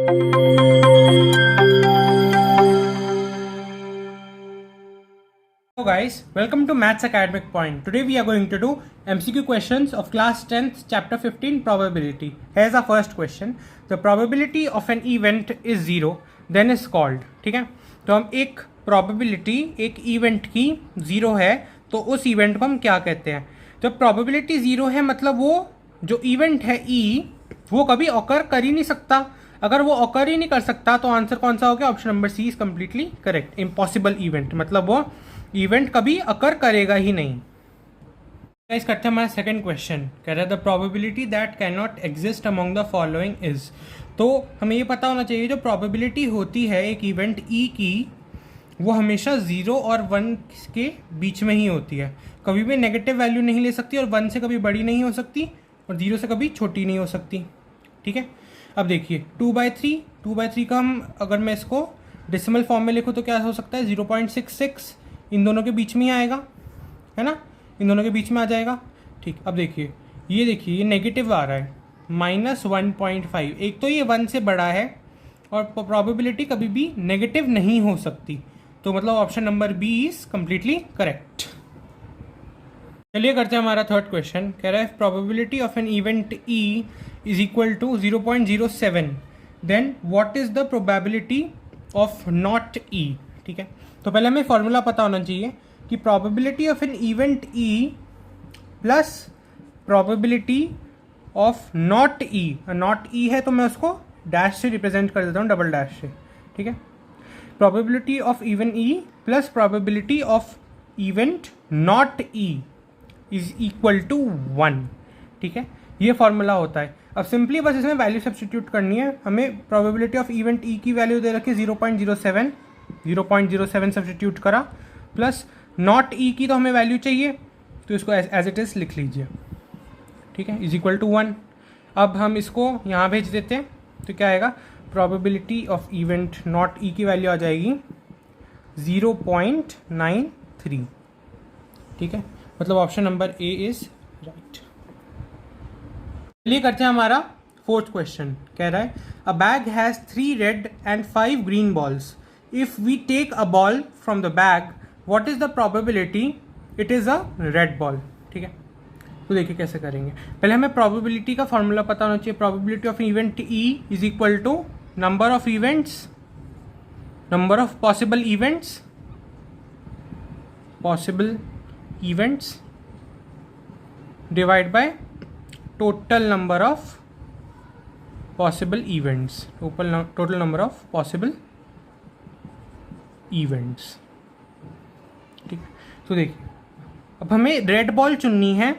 Hello guys, welcome to Maths Academic Point. Today we are going to do MCQ questions of class 10th chapter 15 probability. Here's our first question. The probability of an event is 0 then is called. ठीक है, तो हम एक probability एक event की 0 है तो उस event को हम क्या कहते हैं. जब probability 0 है मतलब वो जो event है E वो कभी occur कर ही नहीं सकता. अगर वो occur ही नहीं कर सकता तो आंसर कौन सा हो गया? Option number C is completely correct. Impossible event मतलब वो इवेंट कभी अकर करेगा ही नहीं. गाइस करते हैं हमारा सेकंड क्वेश्चन. कह रहा है the probability that can not exist among the following is. तो हमें ये पता होना चाहिए जो प्रोबेबिलिटी होती है एक इवेंट ई की वो हमेशा 0 और 1 के बीच में ही होती है. कभी भी नेगेटिव वैल्यू नहीं ले सकती और 1 से कभी बड़ी नहीं हो सकती और 0 से कभी छोटी नहीं हो सकती. ठीक है, अब देखिए 2/3 का हम अगर मैं इसको डेसिमल फॉर्म में लिखूँ तो क्या हो सकता है? 0.66 इन दोनों के बीच में ही आएगा, है ना, इन दोनों के बीच में आ जाएगा. ठीक, अब देखिए ये नेगेटिव आ रहा है -1.5. एक तो ये 1 से बड़ा है और प्रोबेबिलिटी कभी भी नेगेटिव नहीं हो सकती. तो मतलब option number B is completely correct. चलिए करते हैं हमारा थर्ड क्वेश्चन. कह रहा है probability of an event E is equal to 0.07 then what is the probability of not E. ठीक है, तो पहले हमें फॉर्मूला पता होना चाहिए कि probability of an event E plus probability of not E. Not E है तो मैं उसको डैश से रिप्रेजेंट कर देता हूँ, डबल डैश से. ठीक है, probability of event E plus probability of event not E is equal to 1. ठीक है, ये फॉर्मूला होता है. अब सिंपली बस इसमें वैल्यू सब्स्टिट्यूट करनी है. हमें प्रोबेबिलिटी ऑफ इवेंट ई की वैल्यू दे रखी है 0.07 सब्स्टिट्यूट करा प्लस नॉट ई की तो हमें वैल्यू चाहिए तो इसको एज इट इज लिख लीजिए. ठीक है, इज इक्वल टू 1. अब हम इसको यहाँ भेज देते हैं तो क्या आएगा? Probability of event not E की वैल्यू आ जाएगी 0.93. ठीक है, मतलब option number A is right. चलिए करते हैं हमारा फोर्थ क्वेश्चन. कह रहा है a bag has 3 red and 5 green balls. If we take a ball from the bag what is the probability it is a red ball. ठीक है, तो देखिए कैसे करेंगे. पहले हमें प्रोबेबिलिटी का फॉर्मूला पता होना चाहिए. Probability of event E is equal to number of events, number of possible events divide by total number of possible events. Total number of possible events. ठीक है, तो देखिए अब हमें रेड बॉल चुननी है.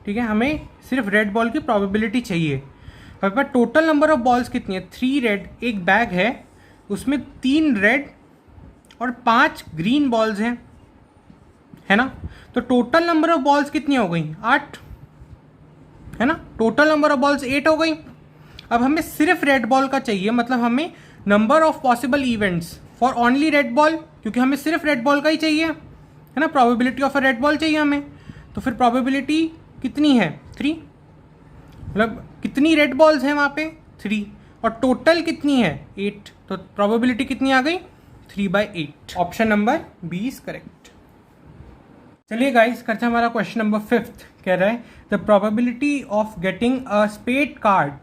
ठीक है, हमें सिर्फ रेड बॉल की प्रोबेबिलिटी चाहिए. हमारे पास टोटल नंबर ऑफ बॉल्स कितनी है? 3 रेड. एक बैग है उसमें 3 रेड और 5 ग्रीन बॉल्स हैं, है ना. तो टोटल नंबर ऑफ बॉल्स कितनी हो गई? 8, है ना. टोटल नंबर ऑफ बॉल्स 8 हो गई. अब हमें सिर्फ रेड बॉल का चाहिए, मतलब हमें number of possible events for only red ball, क्योंकि हमें सिर्फ रेड बॉल का ही चाहिए, है ना. Probability of a red ball चाहिए हमें. तो फिर प्रोबेबिलिटी कितनी है? 3. मतलब कितनी रेड बॉल्स हैं वहाँ पे? 3. और टोटल कितनी है? 8. तो प्रोबेबिलिटी कितनी आ गई? 3/8. Option number B is correct. चलिए गाइस करते हैं हमारा क्वेश्चन नंबर 5th. कह रहा है the probability of getting a spade card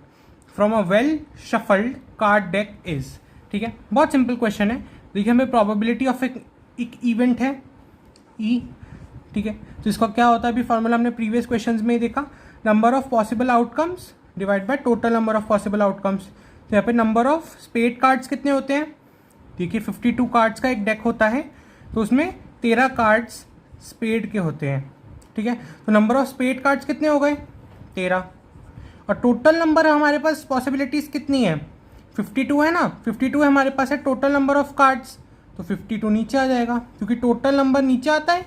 from a well shuffled card deck is. ठीक है, बहुत सिंपल क्वेश्चन है. देखिए हमें प्रोबेबिलिटी ऑफ एक इवेंट है ई. ठीक है, तो इसका क्या होता है? अभी फॉर्मूला हमने प्रीवियस क्वेश्चंस में ही देखा. Number of possible outcomes divide by total number of possible outcomes. तो यहाँ पे नंबर ऑफ स्पेड कार्ड्स कितने होते हैं? देखिए 52 कार्ड्स का एक डेक होता है तो उसमें 13 कार्ड्स स्पेड के होते हैं. ठीक है, तो नंबर ऑफ स्पेड कार्ड्स कितने हो गए? 13. और टोटल नंबर हमारे पास पॉसिबिलिटीज कितनी है? 52 है ना. 52 हमारे पास है टोटल नंबर ऑफ कार्ड्स. तो 52 नीचे आ जाएगा क्योंकि टोटल नंबर नीचे आता है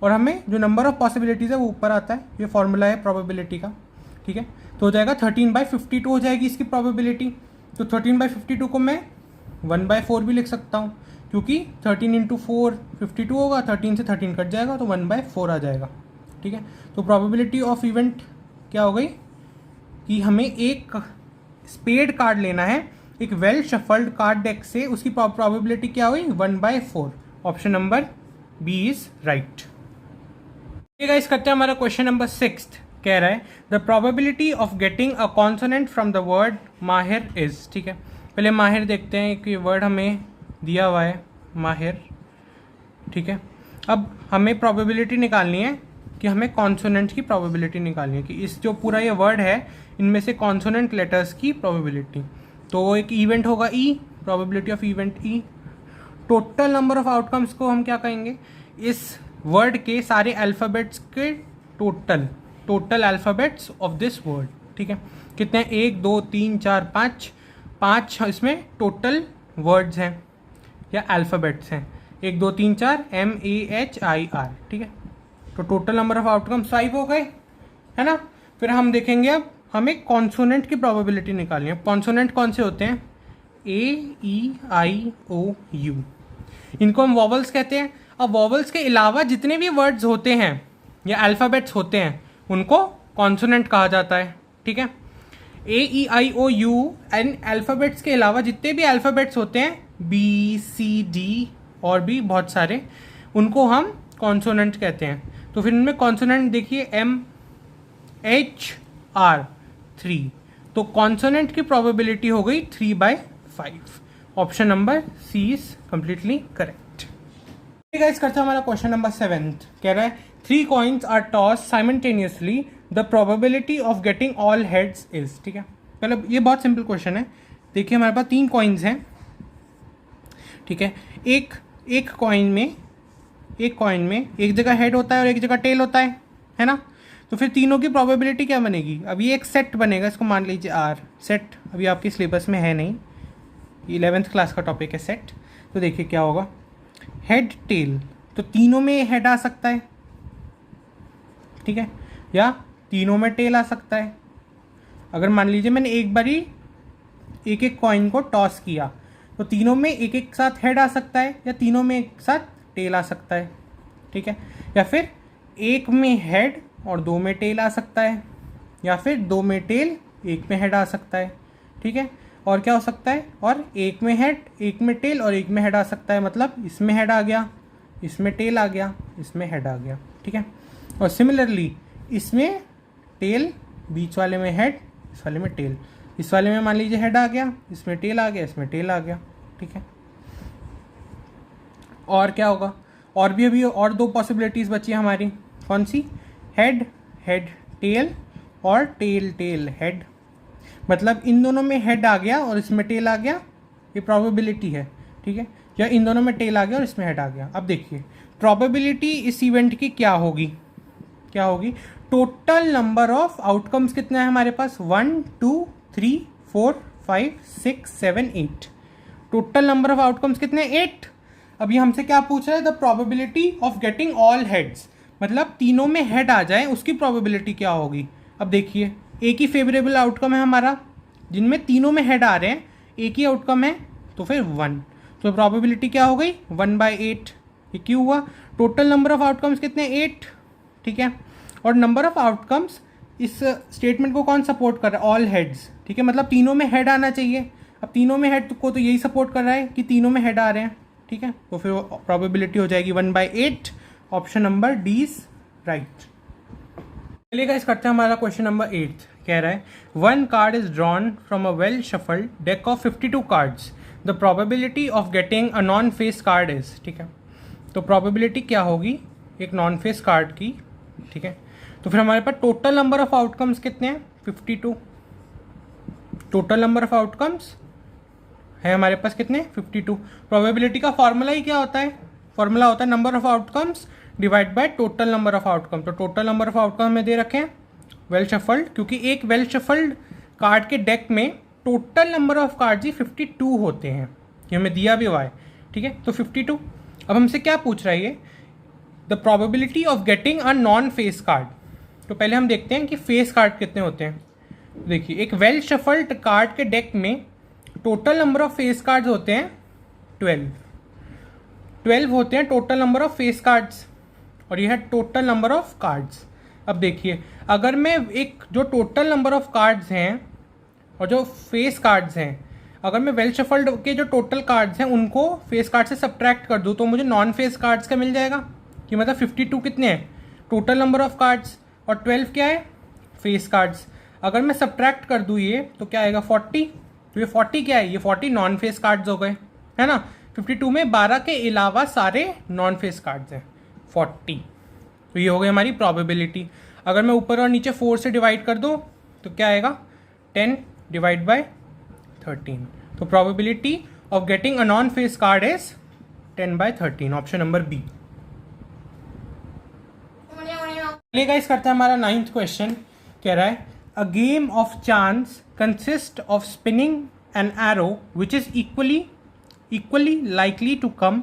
और हमें जो नंबर ऑफ पॉसिबिलिटीज है वो ऊपर आता है. ये फॉर्मूला है प्रोबेबिलिटी का. ठीक है, तो हो जाएगा 13/52 हो जाएगी इसकी प्रोबेबिलिटी. तो 13/52 को मैं 1/4 भी लिख सकता हूँ क्योंकि 13 × 4 52 होगा. 13 से 13 कट जाएगा तो 1/4 आ जाएगा. ठीक है, तो प्रोबेबिलिटी ऑफ इवेंट क्या हो गई कि हमें एक स्पेड कार्ड लेना है एक वेल शफल्ड कार्ड डेक से उसकी प्रोबेबिलिटी क्या हुई 1/4। Option number B is right. Guys करते हैं हमारा क्वेश्चन नंबर 6। कह रहा है the probability of getting a consonant from the word Mahir is. ठीक है, पहले माहिर देखते हैं कि वर्ड हमें दिया हुआ है माहिर। ठीक है, अब हमें प्रोबेबिलिटी निकालनी है कि हमें कॉन्सोनेंट की प्रोबेबिलिटी निकालनी है कि इस जो पूरा ये वर्ड है इनमें से कॉन्सोनेंट लेटर्स की प्रोबेबिलिटी। तो एक इवेंट होगा E, probability of event E. Total number of outcomes को हम क्या कहेंगे, इस वर्ड के सारे अल्फ़ाबेट्स के total alphabets of this word. ठीक है, कितने हैं, 1 2 3 4 5 इसमें टोटल वर्ड्स हैं या अल्फ़ाबेट्स हैं, 1 2 3 4 MAHIR। ठीक है, तो टोटल नंबर ऑफ आउटकम्स 5 हो गए, है ना। फिर हम देखेंगे अब हमें कॉन्सोनेंट की प्रोबेबिलिटी निकालनी है। कॉन्सोनेंट कौन से होते हैं, AEIOU, इनको हम वॉवल्स कहते हैं। अब वॉवल्स के अलावा जितने भी वर्ड्स होते हैं या अल्फ़ाबेट्स होते हैं उनको कॉन्सोनेंट कहा जाता है। ठीक है, AEIOU एंड अल्फ़ाबेट्स के अलावा जितने भी अल्फ़ाबेट्स होते हैं BCD और भी बहुत सारे, उनको हम कॉन्सोनेंट कहते हैं। तो फिर इनमें कॉन्सोनेंट देखिए MHR 3, तो कॉन्सोनेंट की प्रोबेबिलिटी हो गई 3/5। Option number C is completely correct. Guys करते हैं हमारा क्वेश्चन नंबर 7। कह रहा है 3 coins are toss simultaneously, the probability of getting all heads is. ठीक है, पहले ये बहुत सिंपल क्वेश्चन है। देखिए हमारे पास 3 कॉइन्स हैं। ठीक है, एक कॉइन में एक जगह हेड होता है और एक जगह टेल होता है ना। तो फिर तीनों की प्रोबेबिलिटी क्या बनेगी, अब ये एक सेट बनेगा, इसको मान लीजिए आर सेट। अभी आपके सिलेबस में है नहीं, 11th क्लास का टॉपिक है सेट। तो देखिए क्या होगा, हेड टेल, तो तीनों में हेड आ सकता है। ठीक है, या तीनों में टेल आ सकता है। अगर मान लीजिए मैंने एक बारी एक कॉइन को टॉस किया तो तीनों में एक साथ हेड आ सकता है या तीनों में एक साथ टेल आ सकता है। ठीक है, या फिर एक में हेड और 2 में टेल आ सकता है, या फिर 2 में टेल 1 में हेड आ सकता है। ठीक है, और क्या हो सकता है, और 1 में हेड 1 में टेल और 1 में हेड आ सकता है, मतलब इसमें हेड आ गया, इसमें टेल आ गया, इसमें हेड आ गया। ठीक है, और सिमिलरली इसमें टेल, बीच वाले में हेड, इस वाले में टेल, इस वाले में मान लीजिए हेड आ गया, इसमें टेल आ गया, इसमें टेल आ गया। ठीक है, और क्या होगा, और भी अभी और 2 पॉसिबिलिटीज़ बची हमारी। कौन सी, हेड हेड टेल और टेल टेल हेड, मतलब इन दोनों में हेड आ गया और इसमें टेल आ गया, ये प्रोबेबिलिटी है। ठीक है, या इन दोनों में टेल आ गया और इसमें हेड आ गया। अब देखिए प्रोबेबिलिटी इस इवेंट की क्या होगी, टोटल नंबर ऑफ आउटकम्स कितने हैं हमारे पास, 1 2 3 4 5 6 7 8। टोटल नंबर ऑफ आउटकम्स कितने, 8। अभी हमसे क्या पूछ रहा है, the probability of getting all heads, मतलब तीनों में हेड आ जाए उसकी प्रोबेबिलिटी क्या होगी। अब देखिए एक ही फेवरेबल आउटकम है हमारा, जिनमें तीनों में हेड आ रहे हैं, एक ही आउटकम है, तो फिर 1, तो प्रोबेबिलिटी क्या हो गई 1/8। ये क्यों हुआ, टोटल नंबर ऑफ आउटकम्स कितने, 8। ठीक है, और नंबर ऑफ आउटकम्स इस स्टेटमेंट को कौन सपोर्ट कर रहा है, ऑल हेड्स। ठीक है, मतलब तीनों में हेड आना चाहिए। अब तीनों में हेड को तो यही सपोर्ट कर रहा है कि तीनों में हेड आ रहे हैं। ठीक है, तो फिर प्रोबेबिलिटी हो जाएगी 1/8। Option number D is right. चलिए गाइस करते हैं हमारा क्वेश्चन नंबर 8। कह रहा है 1 card is drawn from a well shuffled deck of 52 cards, the probability of getting a non face card is. ठीक है, तो प्रोबेबिलिटी क्या होगी एक नॉन फेस कार्ड की। ठीक है, तो फिर हमारे पास टोटल नंबर ऑफ आउटकम्स कितने हैं, 52। टोटल नंबर ऑफ आउटकम्स है हमारे पास कितने, 52। प्रोबेबिलिटी का फॉर्मूला ही क्या होता है, फॉर्मूला होता है number of outcomes divide by total number of outcome. तो टोटल नंबर ऑफ आउटकम हमें दे रखे हैं वेल शफल्ड, क्योंकि एक वेल शफल्ड कार्ड के डेक में टोटल नंबर ऑफ कार्ड ही 52 होते हैं, ये हमें दिया भी हुआ है। ठीक है, तो 52। अब हमसे क्या पूछ रहा है ये, the probability of getting a non face card. तो पहले हम देखते हैं कि फेस कार्ड कितने होते हैं। देखिए एक वेल शफल्ड कार्ड के डेक में total number of face cards होते हैं 12 होते हैं total number of face cards, और यह है टोटल नंबर ऑफ कार्ड्स। अब देखिए अगर मैं एक जो टोटल नंबर ऑफ कार्ड्स हैं और जो फेस कार्ड्स हैं, अगर मैं वेल शफल्ड के जो टोटल कार्ड्स हैं उनको फेस कार्ड से सब्ट्रैक्ट कर दूँ तो मुझे नॉन फेस कार्ड्स का मिल जाएगा कि मतलब 52 कितने हैं टोटल नंबर ऑफ कार्ड्स और 12 क्या है फेस कार्ड्स। अगर मैं सब्ट्रैक्ट कर दूँ ये तो क्या आएगा 40, तो ये 40 क्या है, ये 40 नॉन फेस कार्ड्स हो गए, है ना। 52 में 12 के अलावा सारे नॉन फेस कार्ड्स हैं 40, तो ये हो गई हमारी प्रोबेबिलिटी। अगर मैं ऊपर और नीचे 4 से डिवाइड कर दूँ तो क्या आएगा 10 डिवाइड बाय 13, तो probability of getting a non face card is 10/13, option number B. चलिए गाइस करते हैं हमारा 9th क्वेश्चन। कह रहा है a game of chance consist of spinning an arrow which is equally likely to come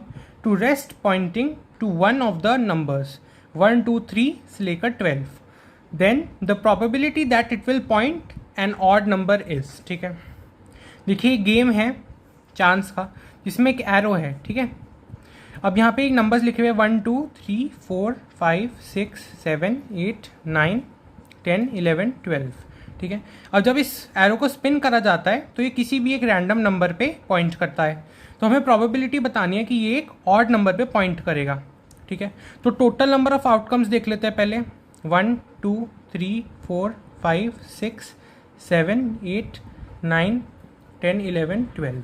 to rest pointing to one of the numbers 1, 2, 3 से लेकर 12, then the probability that it will point an odd number is। ठीक है, देखिए game है chance का जिसमें एक arrow है, ठीक है। अब यहाँ पे एक नंबर्स लिखे हुए 1, 2, 3, 4, 5, 6, 7, 8, 9, 10, 11, 12, ठीक है। अब जब इस एरो को स्पिन करा जाता है तो ये किसी भी एक रैंडम नंबर पे पॉइंट करता है, तो हमें प्रोबेबिलिटी बतानी है कि ये एक ऑड नंबर पे पॉइंट करेगा, ठीक है। तो टोटल नंबर ऑफ आउटकम्स देख लेते हैं पहले 1, 2, 3, 4, 5, 6, 7, 8, 9, 10, 11, 12,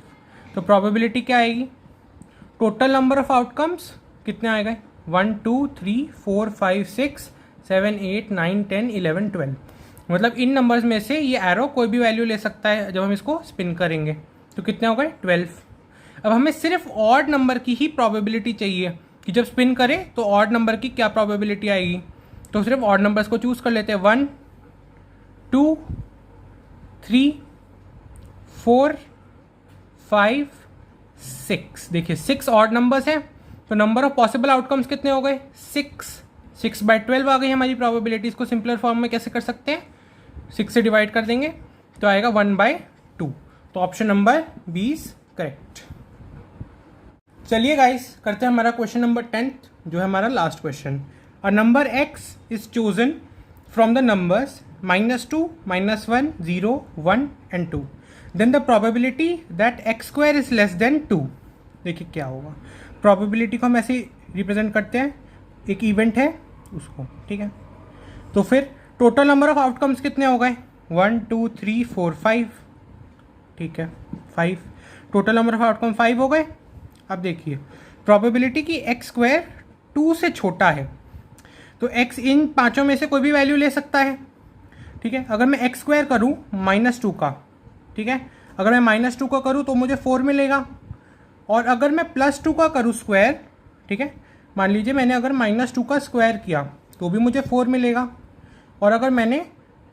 तो प्रोबेबिलिटी क्या आएगी टोटल नंबर ऑफ आउटकम्स कितने आएगा 1, 2, 3, 4, 5, 6, 7, 8, 9, 10, 11, 12, मतलब इन नंबर्स में से ये एरो कोई भी वैल्यू ले सकता है जब हम इसको स्पिन करेंगे, तो कितने हो गए 12। अब हमें सिर्फ ऑड नंबर की ही प्रोबेबिलिटी चाहिए कि जब स्पिन करें तो ऑड नंबर की क्या प्रोबेबिलिटी आएगी, तो सिर्फ ऑड नंबर्स को चूज कर लेते हैं 1, 2, 3, 4, 5, 6, देखिए 6 ऑड नंबर्स हैं, तो नंबर ऑफ पॉसिबल आउटकम्स कितने हो गए 6/12 आ गई हमारी प्रोबेबिलिटी। इसको सिंपलर फॉर्म में कैसे कर सकते हैं 6 से डिवाइड कर देंगे तो आएगा 1/2, तो option number B is correct. चलिए गाइस करते हैं हमारा क्वेश्चन नंबर 10th जो है हमारा last question. A number x is chosen from the numbers -2, -1, 0, 1 and 2, then the probability that x² is less than 2। देखिए क्या होगा, प्रोबेबिलिटी को हम ऐसे रिप्रेजेंट करते हैं, एक इवेंट है उसको, ठीक है। तो फिर टोटल नंबर ऑफ आउटकम्स कितने हो गए 1, 2, 3, 4, 5, ठीक है 5, टोटल नंबर ऑफ आउटकम 5 हो गए। अब देखिए प्रोबेबिलिटी की x² 2 से छोटा है, तो x इन पांचों में से कोई भी वैल्यू ले सकता है, ठीक है। अगर मैं x² करूं -2 का, ठीक है, अगर मैं -2 का करूं तो मुझे 4 मिलेगा, और अगर मैं +2 का करूं स्क्वायर, ठीक है, मान लीजिए मैंने अगर -2 का स्क्वायर किया तो भी मुझे 4 मिलेगा, और अगर मैंने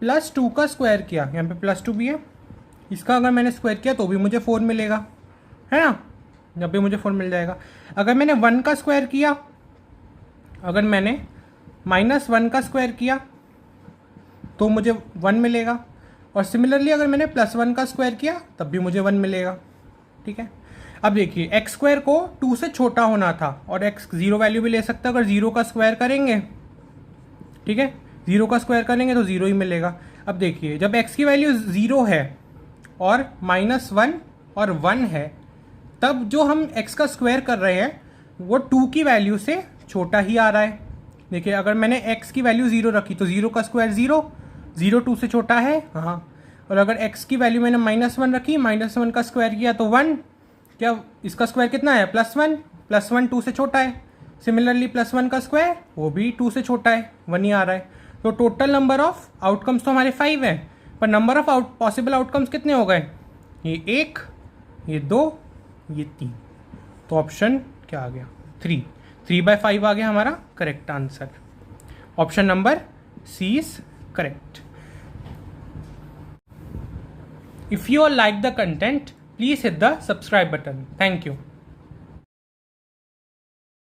+2 का स्क्वायर किया, यहाँ पे +2 भी है, इसका अगर मैंने स्क्वायर किया तो भी मुझे 4 मिलेगा, है ना, जब भी मुझे 4 मिल जाएगा। अगर मैंने 1 का स्क्वायर किया, अगर मैंने -1 का स्क्वायर किया तो मुझे 1 मिलेगा, और सिमिलरली अगर मैंने +1 का स्क्वायर किया तब भी मुझे 1 मिलेगा, ठीक है। अब देखिए x² को 2 से छोटा होना था, और x 0 वैल्यू भी ले सकता है, अगर 0 का स्क्वायर करेंगे, ठीक है, 0 का स्क्वायर करेंगे तो 0 ही मिलेगा। अब देखिए जब x की वैल्यू 0 है और -1 और 1 है, तब जो हम x का स्क्वायर कर रहे हैं वो 2 की वैल्यू से छोटा ही आ रहा है। देखिए अगर मैंने x की वैल्यू 0 रखी तो 0 का स्क्वायर 0, 0 2 से छोटा है, हाँ, और अगर x की वैल्यू मैंने -1 रखी, -1 का स्क्वायर किया तो 1, क्या इसका स्क्वायर कितना है +1, +1 2 से छोटा है, सिमिलरली +1 का स्क्वायर वो भी 2 से छोटा है, 1 ही आ रहा है। तो टोटल नंबर ऑफ आउटकम्स तो हमारे 5 हैं, पर नंबर ऑफ पॉसिबल आउटकम्स कितने हो गए, ये 1, ये 2, ये 3, तो ऑप्शन क्या आ गया 3/5 आ गया हमारा correct answer. Option number C is correct. If you like the content, please hit the subscribe button. Thank you.